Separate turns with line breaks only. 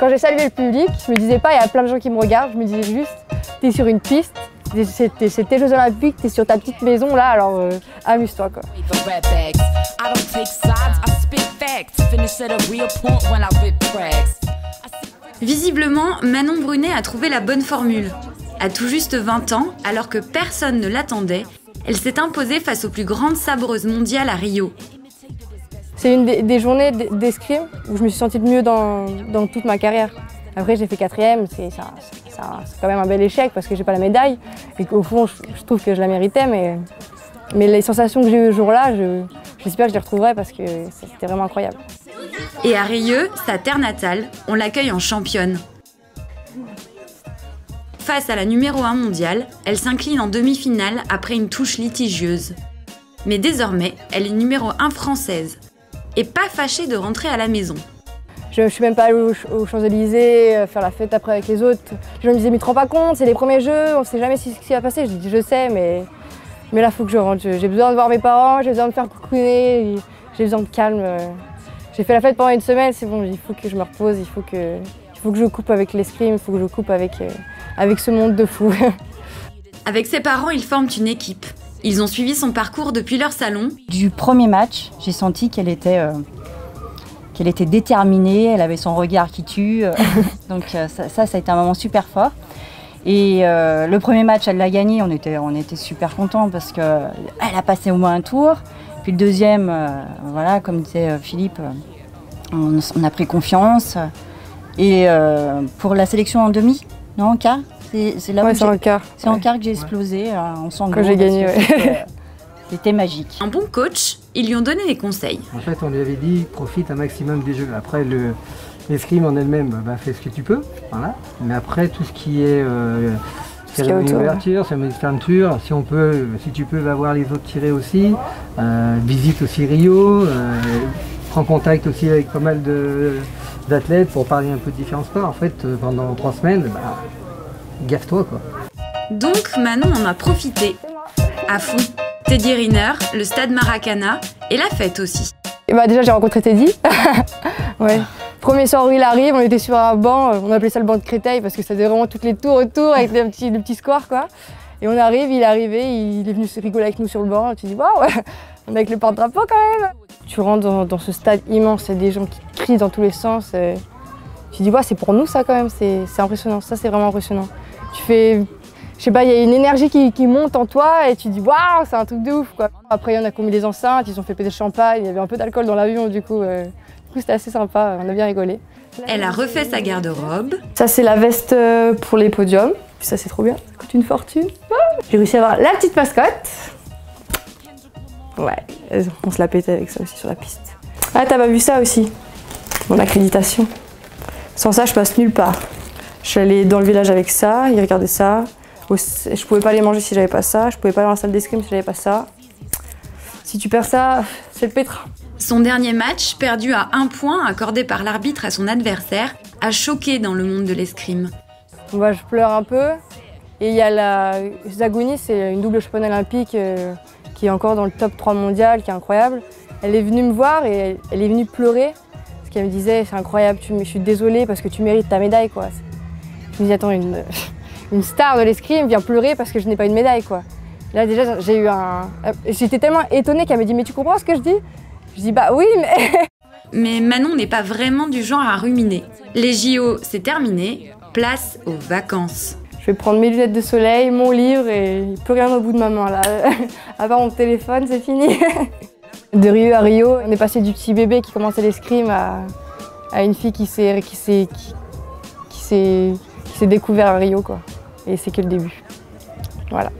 Quand j'ai salué le public, je me disais pas, il y a plein de gens qui me regardent, je me disais juste, t'es sur une piste, c'est tes Jeux Olympiques, t'es sur ta petite maison là, alors amuse-toi quoi.
Visiblement, Manon Brunet a trouvé la bonne formule. À tout juste 20 ans, alors que personne ne l'attendait, elle s'est imposée face aux plus grandes sabreuses mondiales à Rio.
C'est une des journées d'escrime où je me suis sentie de mieux dans toute ma carrière. Après, j'ai fait 4e, c'est quand même un bel échec parce que j'ai pas la médaille. Et qu'au fond, je trouve que je la méritais, mais les sensations que j'ai eues ce jour-là, j'espère que je les retrouverai parce que c'était vraiment incroyable.
Et à Rieux, sa terre natale, on l'accueille en championne. Face à la numéro 1 mondiale, elle s'incline en demi-finale après une touche litigieuse. Mais désormais, elle est numéro 1 française. Et pas fâchée de rentrer à la maison.
Je suis même pas allée aux Champs-Élysées, faire la fête après avec les autres. Les gens me disaient, mais tu te rends pas compte, c'est les premiers jeux, on sait jamais ce qui va passer. Je dis, je sais, mais là, il faut que je rentre. J'ai besoin de voir mes parents, j'ai besoin de faire coucouner, j'ai besoin de calme. J'ai fait la fête pendant une semaine, c'est bon, il faut que je me repose, il faut que je coupe avec l'escrime, il faut que je coupe avec ce monde de fous.
Avec ses parents, ils forment une équipe. Ils ont suivi son parcours depuis leur salon.
Du premier match, j'ai senti qu'elle était déterminée, elle avait son regard qui tue. Donc ça a été un moment super fort. Et le premier match, elle l'a gagné, on était super contents parce qu'elle a passé au moins un tour. Puis le deuxième, voilà, comme disait Philippe, on a pris confiance. Et pour la sélection en demi, non, en quart, c'est là où
c'est en quart.
C'est en quart que j'ai explosé, en sanglots.
Quand j'ai gagné, ouais.
C'était magique.
Un bon coach, ils lui ont donné des conseils.
En fait, on lui avait dit, profite un maximum des jeux. Après, l'escrime en elle-même, fais ce que tu peux. Voilà. Mais après, tout ce qui est cérémonie d'ouverture, cérémonie de fermeture, si tu peux, va voir les autres tirer aussi. Visite aussi Rio. Prends contact aussi avec pas mal d'athlètes pour parler un peu de différents sports. En fait, pendant 3 semaines, gaffe-toi quoi.
Donc Manon en a profité. À fond. Teddy Riner, le stade Maracana et la fête aussi.
Et déjà j'ai rencontré Teddy. Ouais. Premier soir où il arrive, on était sur un banc, on appelait ça le banc de Créteil parce que ça faisait vraiment toutes les tours autour avec le petit square quoi. Et on arrive, il est arrivé, il est venu se rigoler avec nous sur le banc. Tu dis waouh, on est avec le porte-drapeau quand même. Tu rentres dans ce stade immense, il y a des gens qui crient dans tous les sens. Tu dis ouais, c'est pour nous ça quand même, c'est impressionnant, ça c'est vraiment impressionnant. Tu fais, je sais pas, il y a une énergie qui monte en toi et tu dis waouh, c'est un truc de ouf quoi. Après il y en a qui ont mis les enceintes, ils ont fait péter le champagne, il y avait un peu d'alcool dans l'avion du coup c'était assez sympa, on a bien rigolé.
Elle a refait sa garde-robe.
Ça c'est la veste pour les podiums, puis ça c'est trop bien, ça coûte une fortune. J'ai réussi à avoir la petite mascotte. Ouais, on se la pétait avec ça aussi sur la piste. Ah t'as pas vu ça aussi, mon accréditation. Sans ça je passe nulle part. Je suis allée dans le village avec ça, ils regardaient ça. Je pouvais pas les manger si j'avais pas ça, je pouvais pas aller dans la salle d'escrime si j'avais pas ça. Si tu perds ça, c'est le pétrin.
Son dernier match, perdu à 1 point accordé par l'arbitre à son adversaire, a choqué dans le monde de l'escrime.
Moi, je pleure un peu. Et il y a la Zagouni, c'est une double championne olympique qui est encore dans le top 3 mondial, qui est incroyable. Elle est venue me voir et elle est venue pleurer. Parce qu'elle me disait, c'est incroyable, je suis désolée parce que tu mérites ta médaille, quoi. Je me dis, attends, une star de l'escrime vient pleurer parce que je n'ai pas une médaille, quoi. Là, déjà, j'étais tellement étonnée qu'elle me dit, mais tu comprends ce que je dis? Je dis, bah oui, mais...
Mais Manon n'est pas vraiment du genre à ruminer. Les JO, c'est terminé. Place aux vacances.
Je vais prendre mes lunettes de soleil, mon livre et plus rien au bout de ma main, là. À part mon téléphone, c'est fini. De Rio à Rio, on est passé du petit bébé qui commençait l'escrime à une fille qui s'est découvert à Rio, quoi. Et c'est que le début. Voilà.